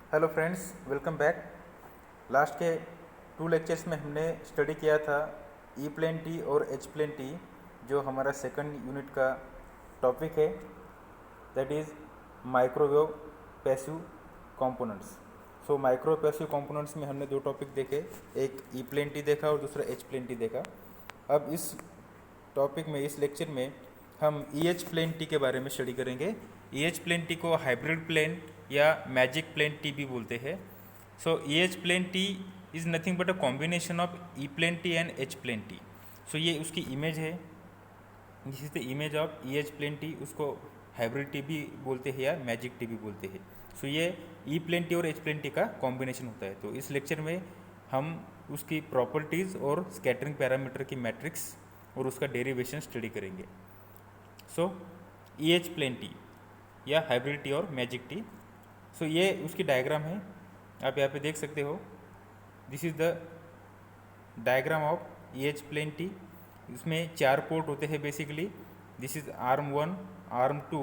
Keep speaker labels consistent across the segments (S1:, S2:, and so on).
S1: Hello friends, welcome back. Last के 2 lectures में हमने स्टडी किया था ई प्लेन टी और एच प्लेन टी, जो हमारा सेकंड यूनिट का टॉपिक है, that is microwave passive components. So microwave passive components में हमने 2 टॉपिक देखे, एक ई प्लेन टी देखा और दूसरा एच प्लेन टी देखा। अब इस टॉपिक में, इस लेक्चर में हम ई एच प्लेन टी के बारे में स्टडी करेंगे। ई एच प्लेन टी को हाइब्रिड प्लेन या मैजिक प्लेन टी भी बोलते हैं। So E H plane T is nothing but a combination of E plane T and H plane T. So ये उसकी इमेज है, this is the image of E H plane T. उसको hybrid T भी बोलते हैं या magic T भी बोलते हैं। सो ये ई प्लेन टी और एच प्लेन टी का कॉम्बिनेशन होता है। तो इस लेक्चर में हम उसकी प्रॉपर्टीज़ और स्कैटरिंग पैरामीटर की मैट्रिक्स और उसका डेरिवेशन स्टडी करेंगे। सो ई एच प्लेन टी या हाइब्रिड टी और मैजिक टी, सो ये उसकी डायग्राम है, आप यहाँ पे देख सकते हो। This is the diagram of E H plane T. इसमें 4 पोर्ट होते हैं basically. This is arm 1, arm 2,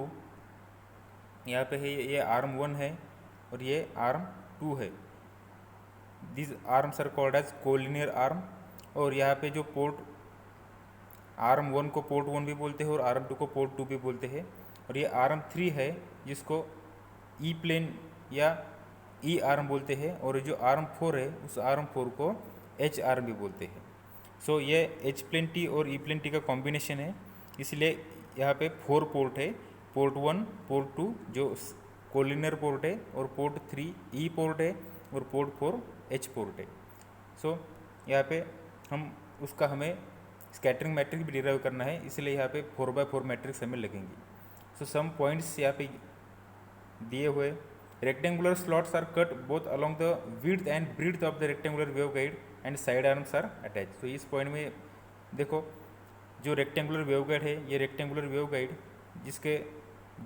S1: यहाँ पे है ये आर्म 1 है और ये आर्म 2 है। This arms are called as collinear arm. और यहाँ पे जो पोर्ट आर्म 1 को पोर्ट 1 भी बोलते हैं और आर्म 2 को पोर्ट 2 भी बोलते हैं। और ये आर्म 3 है जिसको ई प्लेन या ई आर्म बोलते हैं, और जो आर्म 4 है उस आर्म 4 को एच आर्म भी बोलते हैं। सो ये एच प्लेन टी और ई प्लेन टी का कॉम्बिनेशन है, इसलिए यहाँ पे 4 पोर्ट है। पोर्ट 1, पोर्ट 2 जो कोलिनियर पोर्ट है, और पोर्ट 3 ई पोर्ट है, और पोर्ट 4 एच पोर्ट है। सो यहाँ पे हमें स्कैटरिंग मैट्रिक्स भी डिराइव करना है, इसलिए यहाँ पे 4x4 मैट्रिक्स हमें लगेंगी। सो सम पॉइंट्स यहाँ पे दिए हुए। Rectangular slots are cut both along the width and breadth of the rectangular waveguide and side arms are attach. तो इस पॉइंट में देखो, जो रेक्टेंगुलर वेव गाइड है, ये रेक्टेंगुलर वेव गाइड जिसके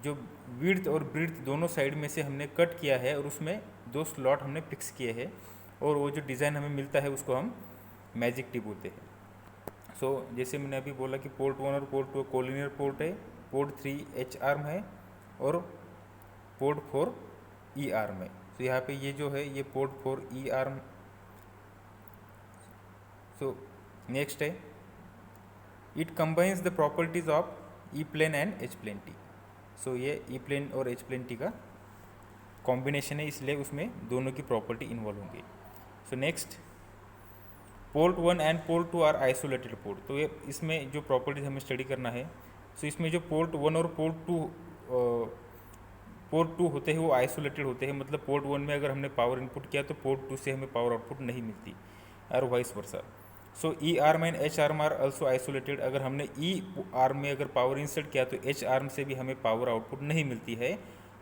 S1: जो विड्थ और ब्रीड्थ दोनों साइड में से हमने कट किया है और उसमें 2 स्लॉट हमने फिक्स किए हैं, और वो जो डिज़ाइन हमें मिलता है उसको हम मैजिक टी बोलते हैं। सो जैसे मैंने अभी बोला कि पोर्ट 1 और पोर्ट 2 कोलिनियर पोर्ट है, पोर्ट 3 एच आर्म है और पोर्ट 4 ई आर्म है। तो यहाँ पे ये जो है ये port 4 E arm. So next है, it combines the properties of E plane and H plane T. So ये ई प्लेन और एच प्लेन टी का कॉम्बिनेशन है, इसलिए उसमें दोनों की प्रॉपर्टी इन्वॉल्व होंगी। So next, port 1 and port 2 are isolated port. तो ये इसमें जो प्रॉपर्टीज हमें स्टडी करना है, सो इसमें जो पोर्ट 1 और पोर्ट 2 होते हैं वो आइसोलेटेड होते हैं। मतलब पोर्ट 1 में अगर हमने पावर इनपुट किया तो पोर्ट 2 से हमें पावर आउटपुट नहीं मिलती, और vice versa. So E arm and H arm are also isolated. अगर हमने ई आर्म में अगर पावर इंसर्ट किया तो एच आर्म से भी हमें पावर आउटपुट नहीं मिलती है,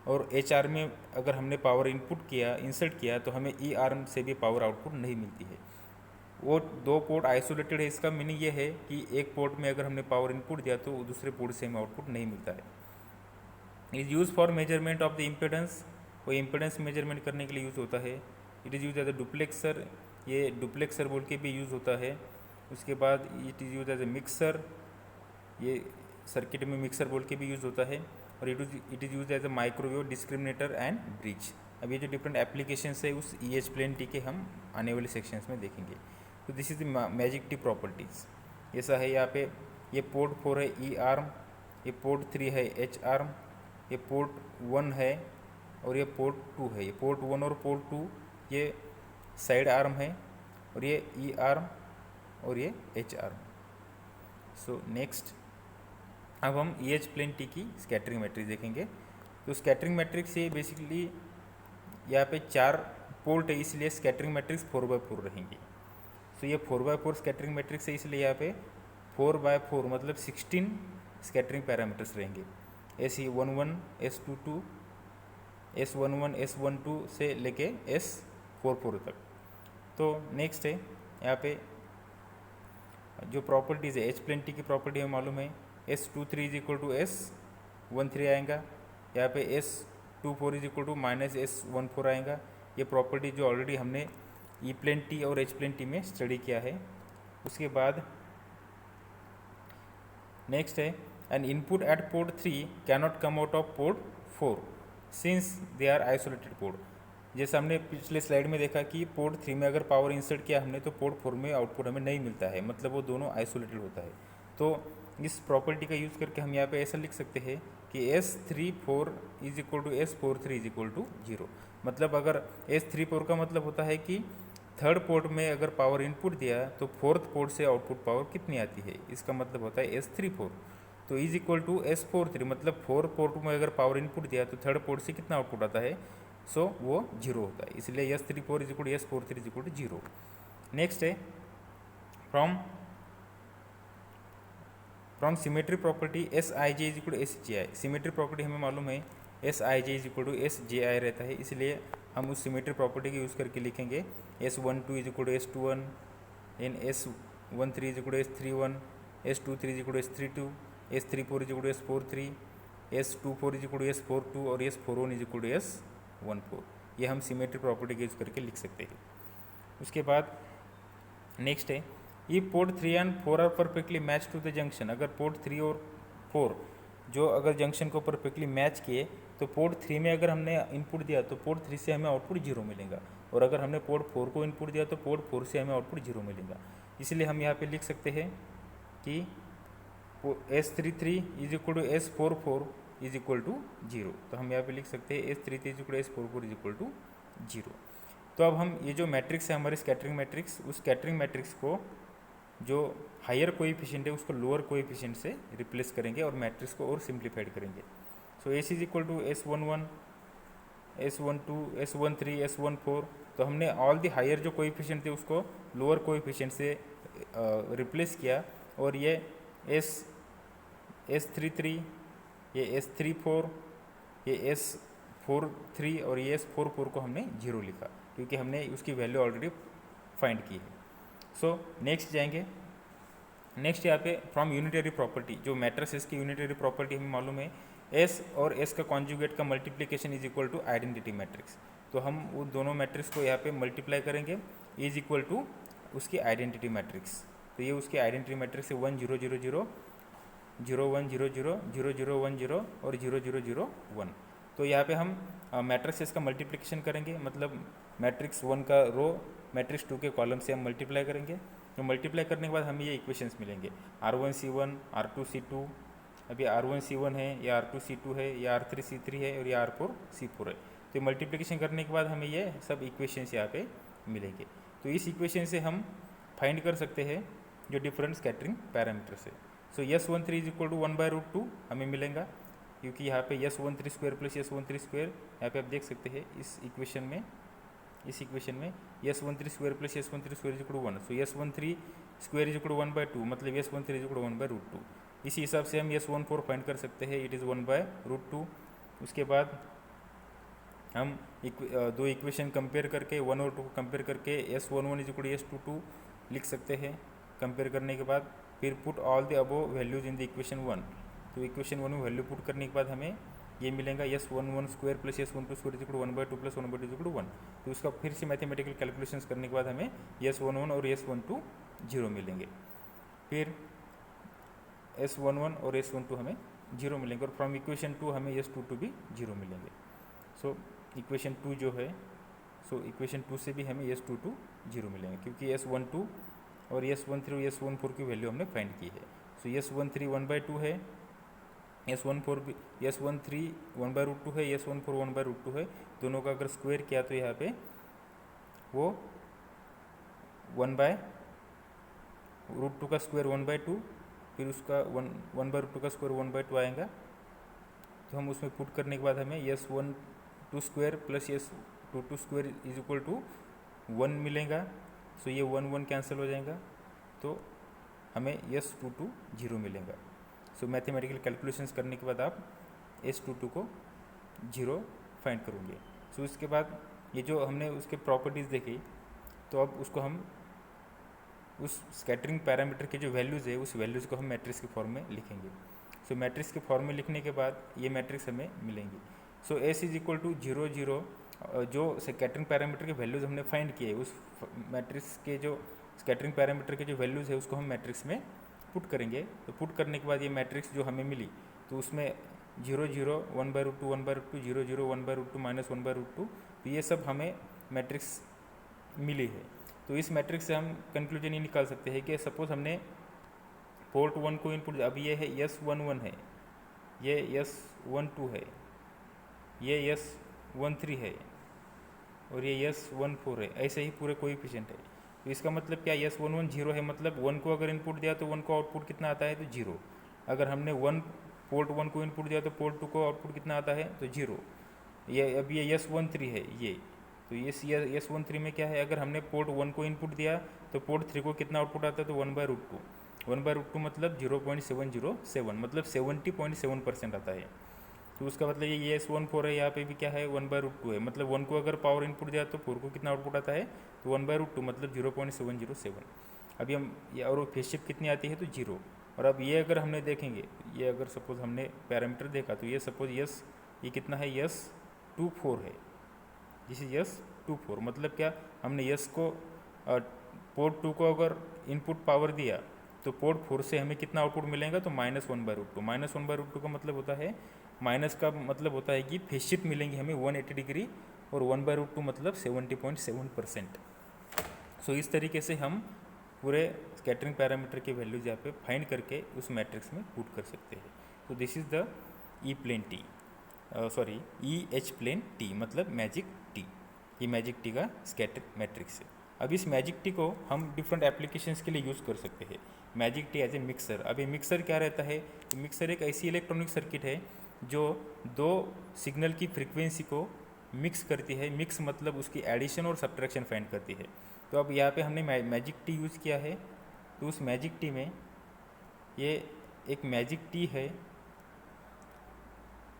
S1: और एच आर्म में अगर हमने पावर इनपुट किया, इंसर्ट किया, तो हमें ई आर्म से भी पावर आउटपुट नहीं मिलती है। वो 2 पोर्ट आइसोलेटेड है। इसका मीनिंग ये है कि एक पोर्ट में अगर हमने पावर इनपुट दिया तो दूसरे पोर्ट से हमें आउटपुट नहीं मिलता है। Is use for measurement of the impedance. वो इम्पेडेंस मेजरमेंट करने के लिए यूज़ होता है। It is use as a duplexer, ये डुप्लेक्सर बोल के भी यूज़ होता है। उसके बाद it is use as a mixer, ये सर्किट में मिक्सर बोल के भी यूज़ होता है। और it is use as a microwave discriminator and bridge. अब ये जो डिफरेंट एप्लीकेशंस है उस ई एच प्लेन टी के हम आने वाले सेक्शंस में देखेंगे। तो this is the magic T properties. ऐसा है यहाँ पे, ये पोर्ट 4 है ई आर्म, ये पोर्ट 3 है एच आर्म, ये पोर्ट 1 है और ये पोर्ट 2 है। ये पोर्ट 1 और पोर्ट 2 ये साइड आर्म है, और ये ई आर्म और ये एच आर्म। सो नेक्स्ट, अब हम ई एच प्लेन टी की स्कैटरिंग मैट्रिक्स देखेंगे। तो स्कैटरिंग मैट्रिक्स से बेसिकली यहाँ पे 4 पोर्ट है, इसलिए स्कैटरिंग मैट्रिक्स 4x4 रहेंगी। तो ये 4x4 स्कैटरिंग मैट्रिक्स है, इसलिए यहाँ पे 4x4 मतलब 16 स्कैटरिंग पैरामीटर्स रहेंगे। S11, S22, S11, S12 से लेके S44 तक। तो नेक्स्ट है यहाँ पे जो प्रॉपर्टीज़ है, एच प्लेन टी की प्रॉपर्टी हमें मालूम है। S23 is equal to S13 आएगा, यहाँ पे S24 is equal to minus S14 आएगा। ये प्रॉपर्टी जो ऑलरेडी हमने ई प्लेन टी और एच प्लेन टी में स्टडी किया है। उसके बाद नेक्स्ट है, an input at port 3 cannot come out of port 4 since they are isolated port. जैसे हमने पिछले स्लाइड में देखा कि पोर्ट 3 में अगर पावर इंसर्ट किया हमने तो पोर्ट 4 में आउटपुट हमें नहीं मिलता है, मतलब वो दोनों आइसोलेटेड होता है। तो इस प्रॉपर्टी का यूज़ करके हम यहाँ पे ऐसा लिख सकते हैं कि S34 is equal to S43 is equal to 0। मतलब अगर S34 का मतलब होता है कि थर्ड पोर्ट में अगर पावर इनपुट दिया तो फोर्थ पोर्ट से आउटपुट पावर कितनी आती है, इसका मतलब होता है S34। तो इज इक्वल टू S43 मतलब फोर्थ पोर्ट में अगर पावर इनपुट दिया तो थर्ड पोर्ट से कितना आउटपुट आता है, सो वो 0 होता है, इसलिए S34 is equal to S43 is equal to 0। Next है from symmetry property Sij is equal to Sji। Symmetry property हमें मालूम है Sij is equal to Sji रहता है, इसलिए हम उस सिमेट्री प्रॉपर्टी का यूज़ करके लिखेंगे S12 is equal to S21 and S13 is equal to S31, S23 is equal to S32, S34 is equal to S43, S24 is equal to S42 और S41 is equal to S14। ये हम symmetry property का use करके लिख सकते हैं। उसके बाद नेक्स्ट है ये port 3 and 4 are perfectly match to the junction. अगर पोर्ट 3 और 4 जो अगर जंक्शन को परफेक्टली मैच किए तो पोर्ट 3 में अगर हमने इनपुट दिया तो पोर्ट 3 से हमें आउटपुट 0 मिलेगा, और अगर हमने पोर्ट 4 को इनपुट दिया तो पोर्ट 4 से हमें आउटपुट 0 मिलेगा। इसलिए हम यहाँ पे लिख सकते हैं कि S33 is equal to S44 is equal to 0। तो हम यहाँ पे लिख सकते हैं S33 is equal to S44 is equal to 0। तो अब हम ये जो मैट्रिक्स है हमारे स्कैटरिंग मैट्रिक्स, उस स्कैटरिंग मैट्रिक्स को जो हायर कोएफिशिएंट है उसको लोअर कोएफिशिएंट से रिप्लेस करेंगे और मैट्रिक्स को और सिंप्लीफाइड करेंगे। So S is equal to S11, S12, S13, S14। तो हमने ऑल दी हायर जो कोएफिशिएंट थे उसको लोअर कोएफिशिएंट से रिप्लेस किया, और ये S33, ये S34, ये S43 और ये S44 को हमने 0 लिखा क्योंकि हमने उसकी वैल्यू ऑलरेडी फाइंड की है। सो नेक्स्ट जाएंगे। नेक्स्ट यहाँ पे फ्रॉम यूनिटरी प्रॉपर्टी, जो मैट्रिसेस की यूनिटरी प्रॉपर्टी हमें मालूम है S और S का कॉन्जुगेट का multiplication is equal to identity matrix. तो हम वो दोनों मैट्रिक्स को यहाँ पे मल्टीप्लाई करेंगे इज इक्वल टू उसकी आइडेंटिटी मैट्रिक्स। तो ये उसकी आइडेंटिटी मैट्रिक्स है 1 0 0 0 0 1 0 0 0 0 1 0 और 0 0 0 1। तो यहाँ पे हम मैट्रिक्स का मल्टीप्लिकेशन करेंगे, मतलब मैट्रिक्स 1 का रो मैट्रिक्स 2 के कॉलम से हम मल्टीप्लाई करेंगे। तो मल्टीप्लाई करने के बाद हमें ये इक्वेशंस मिलेंगे R1C1, R2C2। अभी R1C1 है, या R2C2 है, या R3C3 है और या R4C4 है। तो मल्टीप्लिकेशन करने के बाद हमें ये सब इक्वेशंस यहाँ पे मिलेंगे। तो इस इक्वेशन से हम फाइंड कर सकते हैं जो डिफरेंट स्कैटरिंग पैरामीटर्स है। सो S13 इज इक्वल टू 1/√2 हमें मिलेगा, क्योंकि यहाँ पे S13 square plus S13 square यहाँ पे आप देख सकते हैं इस इक्वेशन में S13 square plus S13 square is equal to 1। So S13 square is equal to 1/2 मतलब S13 इज इक्वल टू 1/√2। इसी हिसाब से हम S14 फाइंड कर सकते हैं, इट इज़ 1/√2। उसके बाद हम दो इक्वेशन कंपेयर करके 1 और 2 को कंपेयर करके S11 is equal to S22 लिख सकते हैं। कंपेयर करने के बाद फिर put all the above values in the equation 1। तो इक्वेशन 1 में वैल्यू पुट करने के बाद हमें ये मिलेगा S11 square plus S12 square is equal to 1/2 plus 1/2 is equal to 1। तो उसका फिर से मैथमेटिकल कैलकुलेशंस करने के बाद हमें S11 और S12 0 मिलेंगे, फिर S11 और S12 हमें 0 मिलेंगे, और फ्रॉम इक्वेशन 2 हमें S22 भी 0 मिलेंगे। सो इक्वेशन 2 जो है, सो इक्वेशन 2 से भी हमें S22 0 मिलेंगे, क्योंकि S12 और S13 और S14 की वैल्यू हमने फाइंड की है। सो S13 1/2 है, S13 1/√2 है, S14 1/√2 है। दोनों का अगर स्क्वायर किया तो यहाँ पे वो 1/√2 का स्क्वायर 1/2, फिर उसका 1/√2 का स्क्वायर 1/2 आएगा। तो हम उसमें पुट करने के बाद हमें S12 square plus S22 square is equal to 1 मिलेगा। सो ये 1 1 कैंसिल हो जाएगा, तो हमें S22 0 मिलेगा। सो मैथमेटिकल कैलकुलेशंस करने के बाद आप S22 को 0 फाइंड करोगे। सो इसके बाद ये जो हमने उसके प्रॉपर्टीज़ देखी, तो अब उसको हम उस स्कैटरिंग पैरामीटर के जो वैल्यूज़ है उस वैल्यूज़ को हम मैट्रिक्स के फॉर्म में लिखेंगे। सो मैट्रिक्स के फॉर्म में लिखने के बाद ये मैट्रिक्स हमें मिलेंगी। सो S इज इक्वल टू 0 0, जो स्कैटरिंग पैरामीटर के वैल्यूज़ हमने फाइंड किए उस मैट्रिक्स के जो स्कैटरिंग पैरामीटर के जो वैल्यूज़ है उसको हम मैट्रिक्स में पुट करेंगे। तो पुट करने के बाद ये मैट्रिक्स जो हमें मिली, तो उसमें 0 0 1/√2 1/√2 0 0 1/√2 -1/√2, तो ये सब हमें मैट्रिक्स मिली है। तो इस मैट्रिक्स से हम कंक्लूजन ये निकाल सकते हैं कि सपोज हमने पोर्ट 1 को इनपुट, अब ये है S11 है, ये S12 है, ये S13 है और ये S14 है, ऐसे ही पूरे कोएफिशिएंट है। तो इसका मतलब क्या, S11 0 है, मतलब 1 को अगर इनपुट दिया तो 1 को आउटपुट कितना आता है, तो 0। अगर हमने पोर्ट 1 को इनपुट दिया तो पोर्ट 2 को आउटपुट कितना आता है, तो 0। ये अब ये S13 है ये, तो ये S13 में क्या है, अगर हमने पोर्ट 1 को इनपुट दिया तो पोर्ट 3 को कितना आउटपुट आता है, तो 1/√2। 1/√2 मतलब 0.707, मतलब 70.7% आता है। तो उसका मतलब ये S14 है, यहाँ पे भी क्या है 1/√2 है, मतलब 1 को अगर पावर इनपुट दिया तो 4 को कितना आउटपुट आता है, तो 1/√2 मतलब 0.707। अभी हम ये, और फेज शिफ्ट कितनी आती है, तो 0। और अब ये अगर हमने देखेंगे, ये अगर सपोज हमने पैरामीटर देखा तो ये सपोज ये कितना है, S24 है, दिस इज S24। मतलब क्या, हमने को पोर्ट 2 को अगर इनपुट पावर दिया तो पोर्ट 4 से हमें कितना आउटपुट मिलेगा, तो -1/√2। -1/√2 का मतलब होता है, माइनस का मतलब होता है कि फेज शिफ्ट मिलेंगी हमें 180 डिग्री, और 1/√2 मतलब 70.7%। सो इस तरीके से हम पूरे स्कैटरिंग पैरामीटर के वैल्यूज यहाँ पे फाइंड करके उस मैट्रिक्स में पुट कर सकते हैं। तो this is the E plane T, sorry EH plane T, मतलब मैजिक टी। ये मैजिक टी का स्कैटरिंग मैट्रिक्स है। अब इस मैजिक टी को हम डिफरेंट एप्लीकेशंस के लिए यूज़ कर सकते हैं। Magic T as a mixer. अब ये मिक्सर क्या रहता है, तो मिक्सर एक ऐसी इलेक्ट्रॉनिक सर्किट है जो दो सिग्नल की फ्रीक्वेंसी को मिक्स करती है। मिक्स मतलब उसकी एडिशन और सब्ट्रैक्शन फाइंड करती है। तो अब यहाँ पे हमने मैजिक टी यूज़ किया है, तो उस मैजिक टी में ये एक मैजिक टी है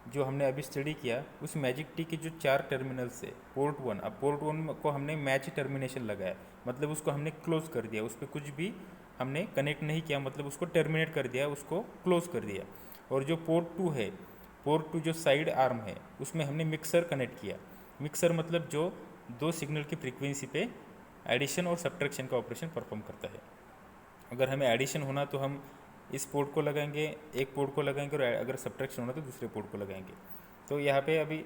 S1: जो हमने अभी स्टडी किया। उस मैजिक टी के जो 4 टर्मिनल्स है, पोर्ट 1, अब पोर्ट 1 को हमने मैच टर्मिनेशन लगाया, मतलब उसको हमने क्लोज कर दिया, उस पर कुछ भी हमने कनेक्ट नहीं किया, मतलब उसको टर्मिनेट कर दिया, उसको क्लोज कर दिया। और जो पोर्ट 2 है, पोर्ट 2 जो साइड आर्म है, उसमें हमने मिक्सर कनेक्ट किया। मिक्सर मतलब जो दो सिग्नल की फ्रीक्वेंसी पे एडिशन और सब्ट्रैक्शन का ऑपरेशन परफॉर्म करता है। अगर हमें एडिशन होना तो हम इस पोर्ट को लगाएंगे, एक पोर्ट को लगाएंगे, और अगर सब्ट्रैक्शन होना तो दूसरे पोर्ट को लगाएंगे। तो यहाँ पे अभी,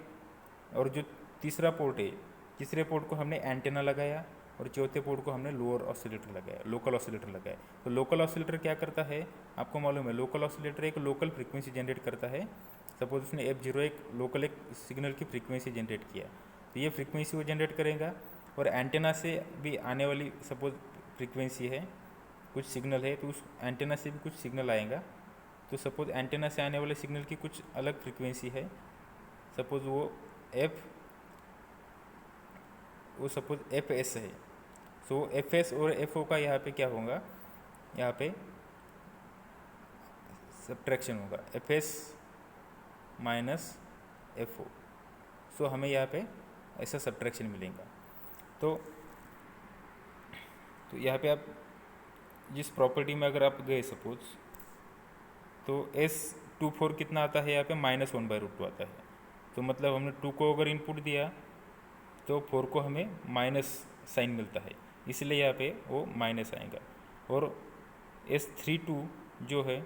S1: और जो तीसरा पोर्ट है, तीसरे पोर्ट को हमने एंटेना लगाया, और चौथे पोर्ट को हमने लोअर ऑसिलेटर लगाया, लोकल ऑसिलेटर लगाया। तो लोकल ऑसिलेटर क्या करता है, आपको मालूम है, लोकल ऑसिलेटर एक लोकल फ्रीक्वेंसी जनरेट करता है। सपोज उसने F0 एक लोकल एक सिग्नल की फ्रीक्वेंसी जनरेट किया, तो ये फ्रीक्वेंसी वो जनरेट करेगा। और एंटेना से भी आने वाली सपोज फ्रीक्वेंसी है, कुछ सिग्नल है, तो उस एंटेना से भी कुछ सिग्नल आएगा। तो सपोज एंटेना से आने वाले सिग्नल की कुछ अलग फ्रीक्वेंसी है, सपोज वो सपोज FS है। सो FS और FO का यहाँ पे क्या होगा, यहाँ पे सब्ट्रैक्शन होगा, FS माइनस FO। सो हमें यहाँ पे ऐसा सब्ट्रैक्शन मिलेगा। तो यहाँ पे आप जिस प्रॉपर्टी में अगर आप गए सपोज, तो S24 कितना आता है, यहाँ पे -1/√2 आता है। तो मतलब हमने 2 को अगर इनपुट दिया तो 4 को हमें माइनस साइन मिलता है, इसलिए यहाँ पे वो माइनस आएगा। और S32 जो है,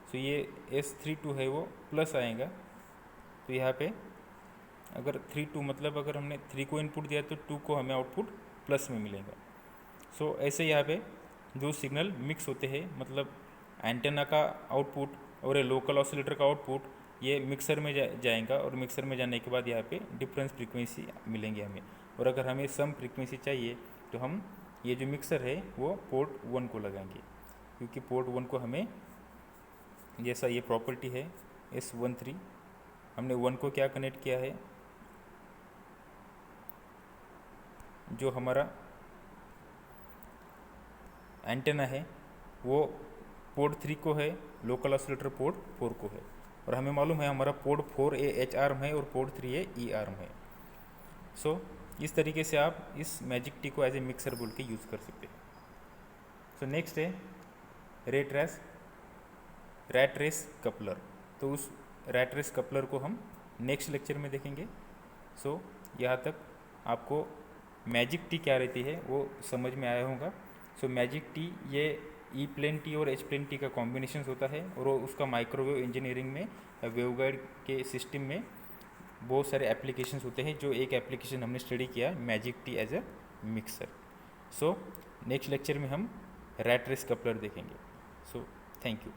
S1: तो ये S32 है वो प्लस आएगा। तो यहाँ पे अगर 32 मतलब अगर हमने 3 को इनपुट दिया तो 2 को हमें आउटपुट प्लस में मिलेगा। सो ऐसे यहाँ पे दो सिग्नल मिक्स होते हैं, मतलब एंटेना का आउटपुट और ये लोकल ऑसिलेटर का आउटपुट ये मिक्सर में जाएगा, और मिक्सर में जाने के बाद यहाँ पे डिफरेंस फ्रीक्वेंसी मिलेंगे हमें। और अगर हमें सम फ्रीक्वेंसी चाहिए तो हम ये जो मिक्सर है वो पोर्ट 1 को लगाएंगे, क्योंकि पोर्ट 1 को हमें, जैसा ये प्रॉपर्टी है S13, हमने 1 को क्या कनेक्ट किया है, जो हमारा एंटेना है वो पोर्ट 3 को है, लोकल ऑसिलेटर पोर्ट 4 को है। और हमें मालूम है हमारा पोर्ट 4 H आर्म है और पोर्ट 3 E आर्म है। सो इस तरीके से आप इस मैजिक टी को एज ए मिक्सर बोल के यूज़ कर सकते हैं। सो नेक्स्ट है रैट रेस कपलर। तो उस रैट रेस कपलर को हम नेक्स्ट लेक्चर में देखेंगे। सो यहाँ तक आपको मैजिक टी क्या रहती है वो समझ में आया होगा। सो मैजिक टी ये ई प्लेन टी और एच प्लेन टी का कॉम्बिनेशन होता है और उसका माइक्रोवेव इंजीनियरिंग में वेवगाइड के सिस्टम में बहुत सारे एप्लीकेशंस होते हैं। जो एक एप्लीकेशन हमने स्टडी किया magic T as a mixer. So next lecture में हम रैट रेस कपलर देखेंगे। So thank you.